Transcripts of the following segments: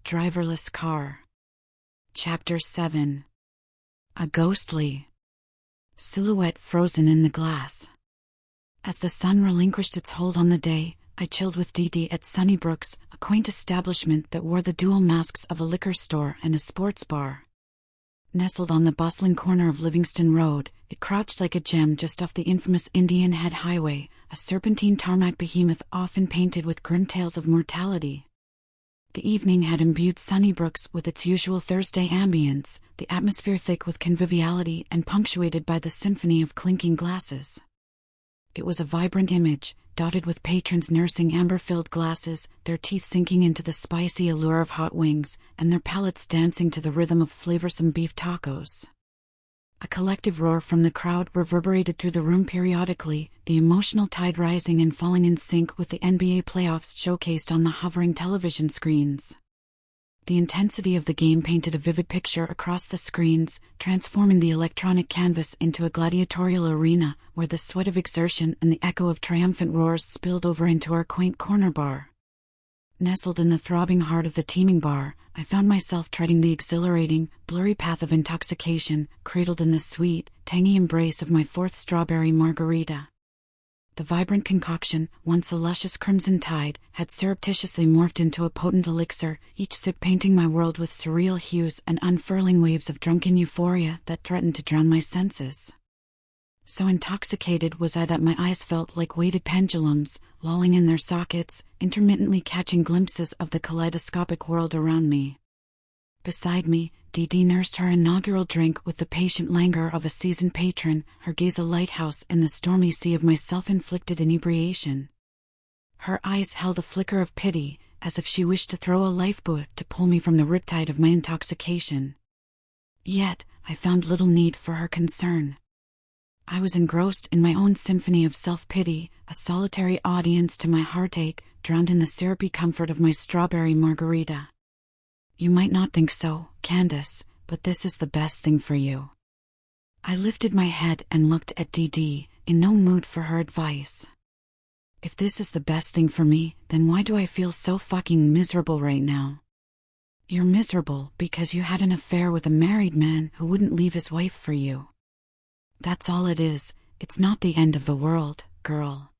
Driverless Car. Chapter 7. A ghostly silhouette frozen in the glass. As the sun relinquished its hold on the day, I chilled with Dee at Sunnybrook's, a quaint establishment that wore the dual masks of a liquor store and a sports bar. Nestled on the bustling corner of Livingston Road, it crouched like a gem just off the infamous Indian Head Highway, a serpentine tarmac behemoth often painted with grim tales of mortality. The evening had imbued Sunnybrook's with its usual Thursday ambience, the atmosphere thick with conviviality and punctuated by the symphony of clinking glasses. It was a vibrant image, dotted with patrons nursing amber-filled glasses, their teeth sinking into the spicy allure of hot wings, and their palates dancing to the rhythm of flavorsome beef tacos. A collective roar from the crowd reverberated through the room periodically, the emotional tide rising and falling in sync with the NBA playoffs showcased on the hovering television screens. The intensity of the game painted a vivid picture across the screens, transforming the electronic canvas into a gladiatorial arena where the sweat of exertion and the echo of triumphant roars spilled over into our quaint corner bar. Nestled in the throbbing heart of the teeming bar, I found myself treading the exhilarating, blurry path of intoxication, cradled in the sweet, tangy embrace of my fourth strawberry margarita. The vibrant concoction, once a luscious crimson tide, had surreptitiously morphed into a potent elixir, each sip painting my world with surreal hues and unfurling waves of drunken euphoria that threatened to drown my senses. So intoxicated was I that my eyes felt like weighted pendulums, lolling in their sockets, intermittently catching glimpses of the kaleidoscopic world around me. Beside me, Dee nursed her inaugural drink with the patient languor of a seasoned patron, her gaze a lighthouse in the stormy sea of my self-inflicted inebriation. Her eyes held a flicker of pity, as if she wished to throw a lifeboat to pull me from the riptide of my intoxication. Yet, I found little need for her concern. I was engrossed in my own symphony of self-pity, a solitary audience to my heartache, drowned in the syrupy comfort of my strawberry margarita. You might not think so, Candace, but this is the best thing for you. I lifted my head and looked at Dee, in no mood for her advice. If this is the best thing for me, then why do I feel so fucking miserable right now? You're miserable because you had an affair with a married man who wouldn't leave his wife for you. That's all it is. It's not the end of the world, girl.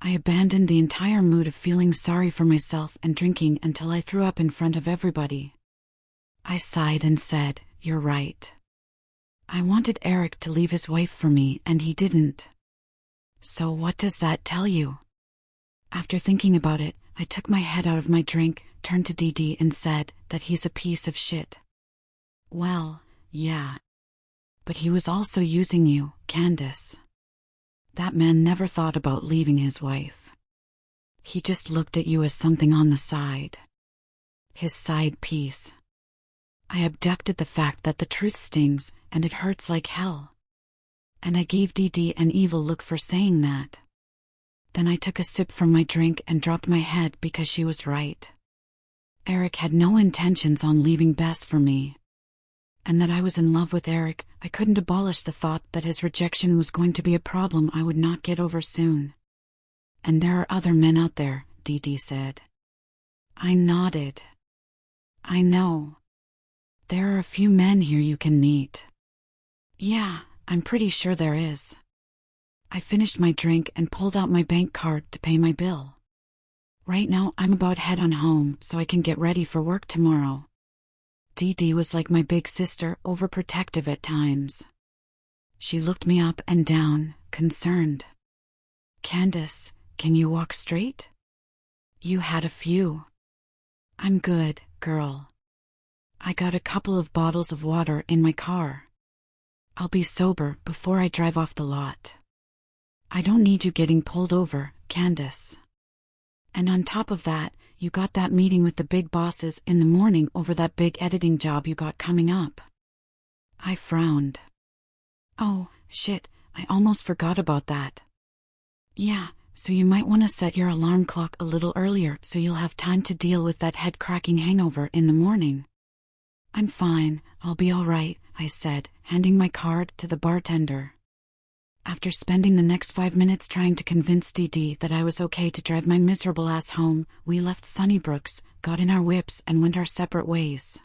I abandoned the entire mood of feeling sorry for myself and drinking until I threw up in front of everybody. I sighed and said, "You're right. I wanted Eric to leave his wife for me and he didn't. So what does that tell you?" After thinking about it, I took my head out of my drink, turned to Dee and said that he's a piece of shit. Well, yeah. But he was also using you, Candace. That man never thought about leaving his wife. He just looked at you as something on the side. His side piece. I abducted the fact that the truth stings, and it hurts like hell. And I gave Dee an evil look for saying that. Then I took a sip from my drink and dropped my head because she was right. Eric had no intentions on leaving Bess for me. And that I was in love with Eric, I couldn't abolish the thought that his rejection was going to be a problem I would not get over soon. And there are other men out there, Dee said. I nodded. I know. There are a few men here you can meet. Yeah, I'm pretty sure there is. I finished my drink and pulled out my bank card to pay my bill. Right now I'm about head on home so I can get ready for work tomorrow. Dee was like my big sister, overprotective at times. She looked me up and down, concerned. Candace, can you walk straight? You had a few. I'm good, girl. I got a couple of bottles of water in my car. I'll be sober before I drive off the lot. I don't need you getting pulled over, Candace. And on top of that, you got that meeting with the big bosses in the morning over that big editing job you got coming up. I frowned. Oh, shit, I almost forgot about that. Yeah, so you might want to set your alarm clock a little earlier so you'll have time to deal with that head-cracking hangover in the morning. I'm fine, I'll be all right, I said, handing my card to the bartender. After spending the next 5 minutes trying to convince DD that I was okay to drive my miserable ass home, we left Sunnybrook's, got in our whips, and went our separate ways.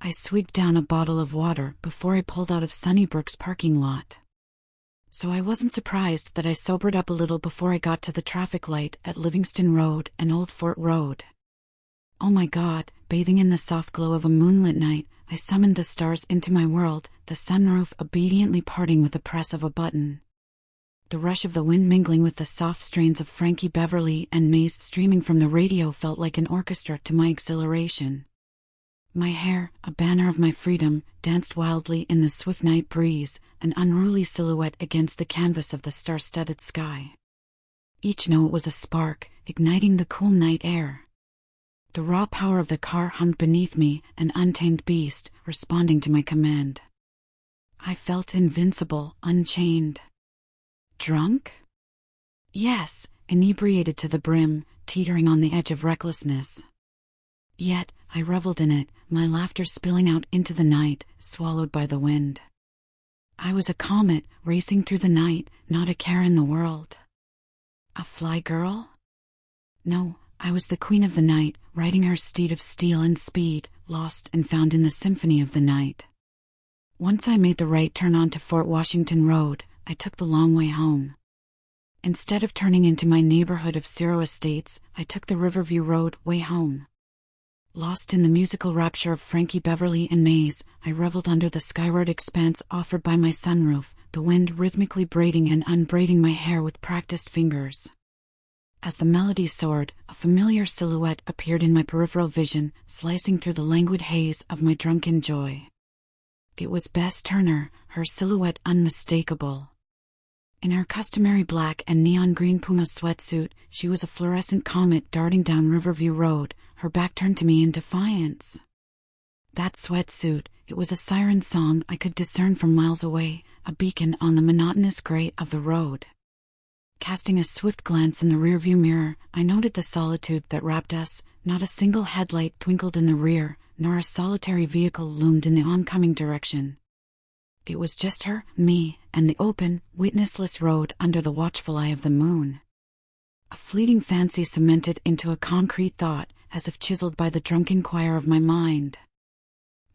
I swigged down a bottle of water before I pulled out of Sunnybrook's parking lot. So I wasn't surprised that I sobered up a little before I got to the traffic light at Livingston Road and Old Fort Road. Oh my God, bathing in the soft glow of a moonlit night, I summoned the stars into my world, the sunroof obediently parting with the press of a button. The rush of the wind mingling with the soft strains of Frankie Beverly and Maze streaming from the radio felt like an orchestra to my exhilaration. My hair, a banner of my freedom, danced wildly in the swift night breeze, an unruly silhouette against the canvas of the star-studded sky. Each note was a spark, igniting the cool night air. The raw power of the car hummed beneath me, an untamed beast, responding to my command. I felt invincible, unchained. Drunk? Yes, inebriated to the brim, teetering on the edge of recklessness. Yet, I reveled in it, my laughter spilling out into the night, swallowed by the wind. I was a comet, racing through the night, not a care in the world. A fly girl? No, I was the queen of the night, riding her steed of steel and speed, lost and found in the symphony of the night. Once I made the right turn onto Fort Washington Road, I took the long way home. Instead of turning into my neighborhood of Zero Estates, I took the Riverview Road way home. Lost in the musical rapture of Frankie Beverly and Maze, I reveled under the skyward expanse offered by my sunroof, the wind rhythmically braiding and unbraiding my hair with practiced fingers. As the melody soared, a familiar silhouette appeared in my peripheral vision, slicing through the languid haze of my drunken joy. It was Bess Turner, her silhouette unmistakable. In her customary black and neon green Puma sweatsuit, she was a fluorescent comet darting down Riverview Road, her back turned to me in defiance. That sweatsuit, it was a siren song I could discern from miles away, a beacon on the monotonous gray of the road. Casting a swift glance in the rearview mirror, I noted the solitude that wrapped us. Not a single headlight twinkled in the rear, nor a solitary vehicle loomed in the oncoming direction. It was just her, me, and the open, witnessless road under the watchful eye of the moon. A fleeting fancy cemented into a concrete thought, as if chiseled by the drunken choir of my mind.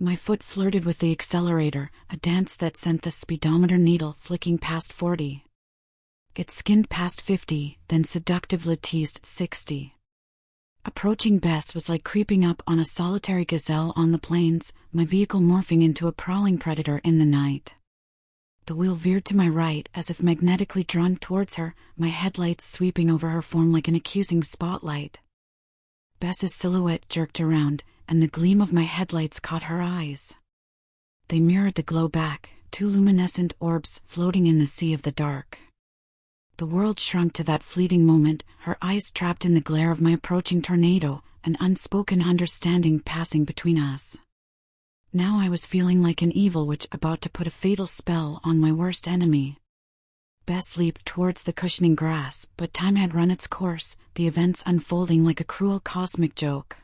My foot flirted with the accelerator, a dance that sent the speedometer needle flicking past 40. It skimmed past 50, then seductively teased 60. Approaching Bess was like creeping up on a solitary gazelle on the plains, my vehicle morphing into a prowling predator in the night. The wheel veered to my right as if magnetically drawn towards her, my headlights sweeping over her form like an accusing spotlight. Bess's silhouette jerked around, and the gleam of my headlights caught her eyes. They mirrored the glow back, two luminescent orbs floating in the sea of the dark. The world shrunk to that fleeting moment, her eyes trapped in the glare of my approaching tornado, an unspoken understanding passing between us. Now I was feeling like an evil witch about to put a fatal spell on my worst enemy. Bess leaped towards the cushioning grass, but time had run its course, the events unfolding like a cruel cosmic joke.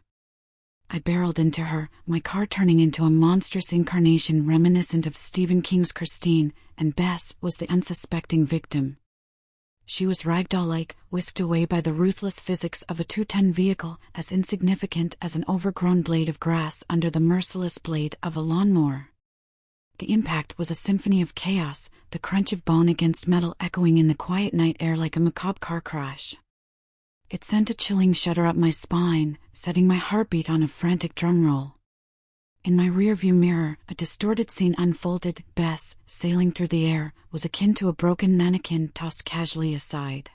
I barreled into her, my car turning into a monstrous incarnation reminiscent of Stephen King's Christine, and Bess was the unsuspecting victim. She was ragdoll-like, whisked away by the ruthless physics of a 210 vehicle, as insignificant as an overgrown blade of grass under the merciless blade of a lawnmower. The impact was a symphony of chaos, the crunch of bone against metal echoing in the quiet night air like a macabre car crash. It sent a chilling shudder up my spine, setting my heartbeat on a frantic drumroll. In my rearview mirror, a distorted scene unfolded. Bess, sailing through the air, was akin to a broken mannequin tossed casually aside.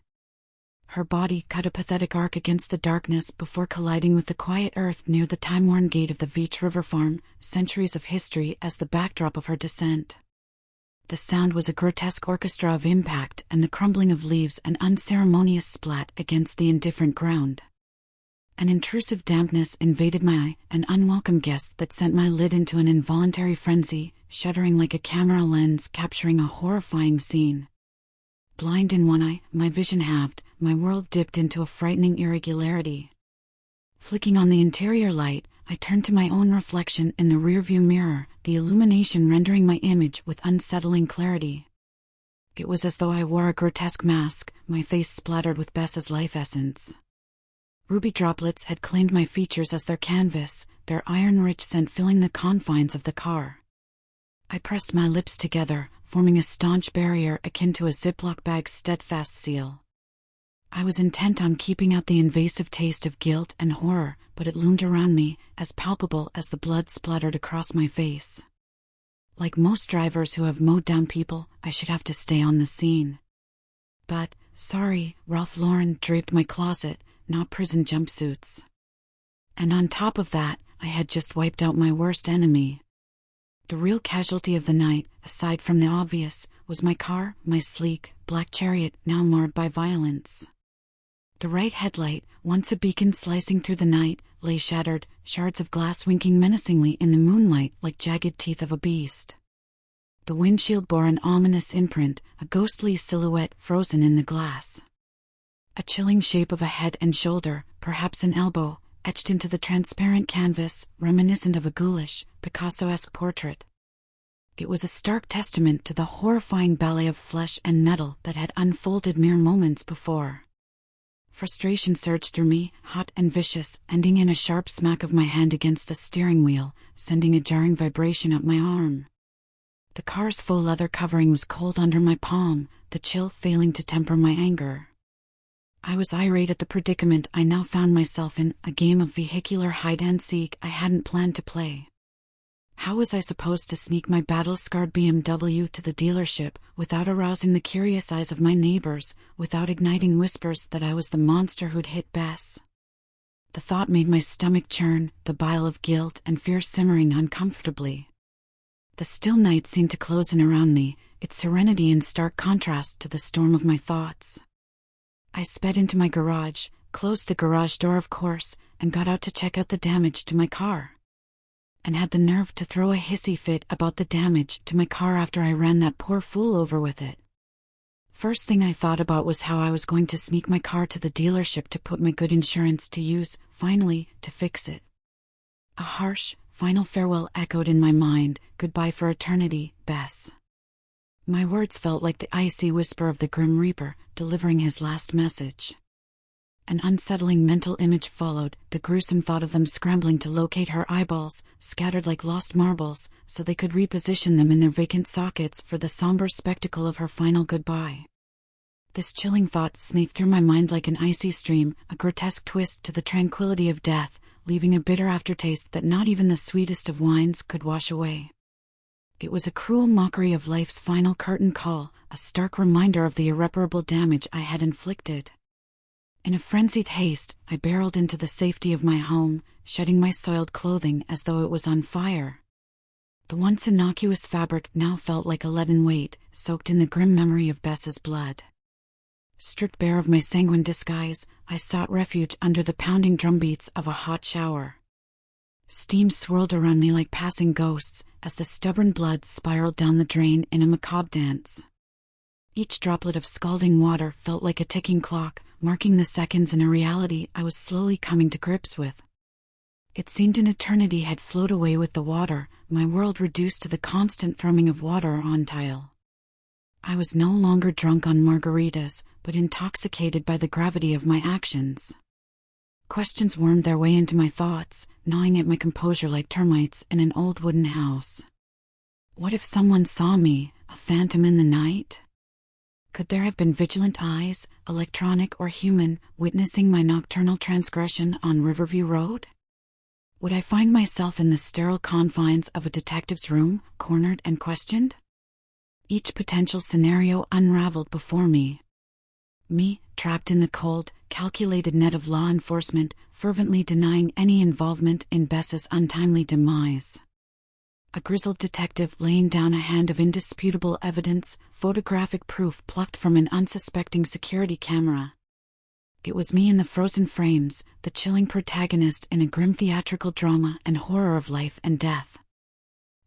Her body cut a pathetic arc against the darkness before colliding with the quiet earth near the time-worn gate of the Veach River Farm, centuries of history as the backdrop of her descent. The sound was a grotesque orchestra of impact and the crumbling of leaves, an unceremonious splat against the indifferent ground. An intrusive dampness invaded my eye, an unwelcome guest that sent my lid into an involuntary frenzy, shuddering like a camera lens capturing a horrifying scene. Blind in one eye, my vision halved, my world dipped into a frightening irregularity. Flicking on the interior light, I turned to my own reflection in the rearview mirror, the illumination rendering my image with unsettling clarity. It was as though I wore a grotesque mask, my face splattered with Bess's life essence. Ruby droplets had claimed my features as their canvas, their iron-rich scent filling the confines of the car. I pressed my lips together, forming a staunch barrier akin to a Ziploc bag's steadfast seal. I was intent on keeping out the invasive taste of guilt and horror, but it loomed around me, as palpable as the blood splattered across my face. Like most drivers who have mowed down people, I should have to stay on the scene. But, sorry, Ralph Lauren draped my closet, not prison jumpsuits. And on top of that, I had just wiped out my worst enemy. The real casualty of the night, aside from the obvious, was my car, my sleek, black chariot, now marred by violence. The right headlight, once a beacon slicing through the night, lay shattered, shards of glass winking menacingly in the moonlight like jagged teeth of a beast. The windshield bore an ominous imprint, a ghostly silhouette frozen in the glass. A chilling shape of a head and shoulder, perhaps an elbow, etched into the transparent canvas, reminiscent of a ghoulish, Picasso-esque portrait. It was a stark testament to the horrifying ballet of flesh and metal that had unfolded mere moments before. Frustration surged through me, hot and vicious, ending in a sharp smack of my hand against the steering wheel, sending a jarring vibration up my arm. The car's faux leather covering was cold under my palm, the chill failing to temper my anger. I was irate at the predicament I now found myself in, a game of vehicular hide-and-seek I hadn't planned to play. How was I supposed to sneak my battle-scarred BMW to the dealership without arousing the curious eyes of my neighbors, without igniting whispers that I was the monster who'd hit Bess? The thought made my stomach churn, the bile of guilt and fear simmering uncomfortably. The still night seemed to close in around me, its serenity in stark contrast to the storm of my thoughts. I sped into my garage, closed the garage door of course, and got out to check out the damage to my car. And had the nerve to throw a hissy fit about the damage to my car after I ran that poor fool over with it. First thing I thought about was how I was going to sneak my car to the dealership to put my good insurance to use, finally, to fix it. A harsh, final farewell echoed in my mind, goodbye for eternity, Bess. My words felt like the icy whisper of the Grim Reaper, delivering his last message. An unsettling mental image followed, the gruesome thought of them scrambling to locate her eyeballs, scattered like lost marbles, so they could reposition them in their vacant sockets for the somber spectacle of her final goodbye. This chilling thought snaked through my mind like an icy stream, a grotesque twist to the tranquility of death, leaving a bitter aftertaste that not even the sweetest of wines could wash away. It was a cruel mockery of life's final curtain call, a stark reminder of the irreparable damage I had inflicted. In a frenzied haste, I barreled into the safety of my home, shedding my soiled clothing as though it was on fire. The once innocuous fabric now felt like a leaden weight, soaked in the grim memory of Bess's blood. Stripped bare of my sanguine disguise, I sought refuge under the pounding drumbeats of a hot shower. Steam swirled around me like passing ghosts, as the stubborn blood spiraled down the drain in a macabre dance. Each droplet of scalding water felt like a ticking clock, marking the seconds in a reality I was slowly coming to grips with. It seemed an eternity had flowed away with the water, my world reduced to the constant thrumming of water on tile. I was no longer drunk on margaritas, but intoxicated by the gravity of my actions. Questions wormed their way into my thoughts, gnawing at my composure like termites in an old wooden house. What if someone saw me, a phantom in the night? Could there have been vigilant eyes, electronic or human, witnessing my nocturnal transgression on Riverview Road? Would I find myself in the sterile confines of a detective's room, cornered and questioned? Each potential scenario unraveled before me. Me, trapped in the cold, calculated net of law enforcement, fervently denying any involvement in Bess's untimely demise. A grizzled detective laying down a hand of indisputable evidence, photographic proof plucked from an unsuspecting security camera. It was me in the frozen frames, the chilling protagonist in a grim theatrical drama and horror of life and death.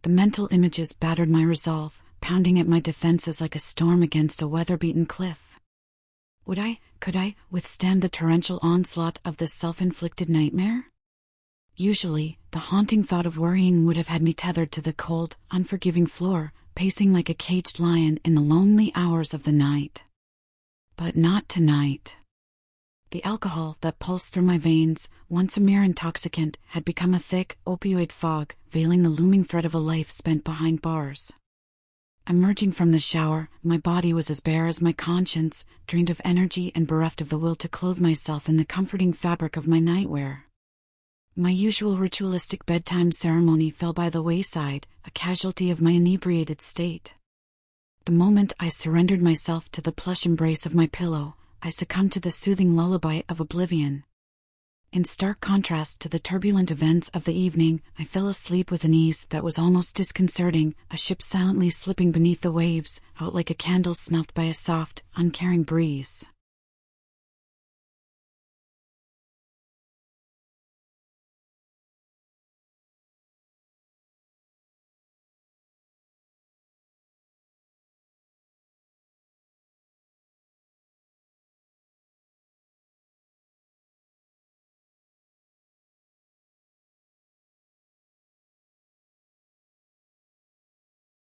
The mental images battered my resolve, pounding at my defenses like a storm against a weather-beaten cliff. Could I withstand the torrential onslaught of this self-inflicted nightmare? Usually, the haunting thought of worrying would have had me tethered to the cold, unforgiving floor, pacing like a caged lion in the lonely hours of the night. But not tonight. The alcohol that pulsed through my veins, once a mere intoxicant, had become a thick, opioid fog, veiling the looming threat of a life spent behind bars. Emerging from the shower, my body was as bare as my conscience, drained of energy and bereft of the will to clothe myself in the comforting fabric of my nightwear. My usual ritualistic bedtime ceremony fell by the wayside, a casualty of my inebriated state. The moment I surrendered myself to the plush embrace of my pillow, I succumbed to the soothing lullaby of oblivion. In stark contrast to the turbulent events of the evening, I fell asleep with an ease that was almost disconcerting, a ship silently slipping beneath the waves, out like a candle snuffed by a soft, uncaring breeze.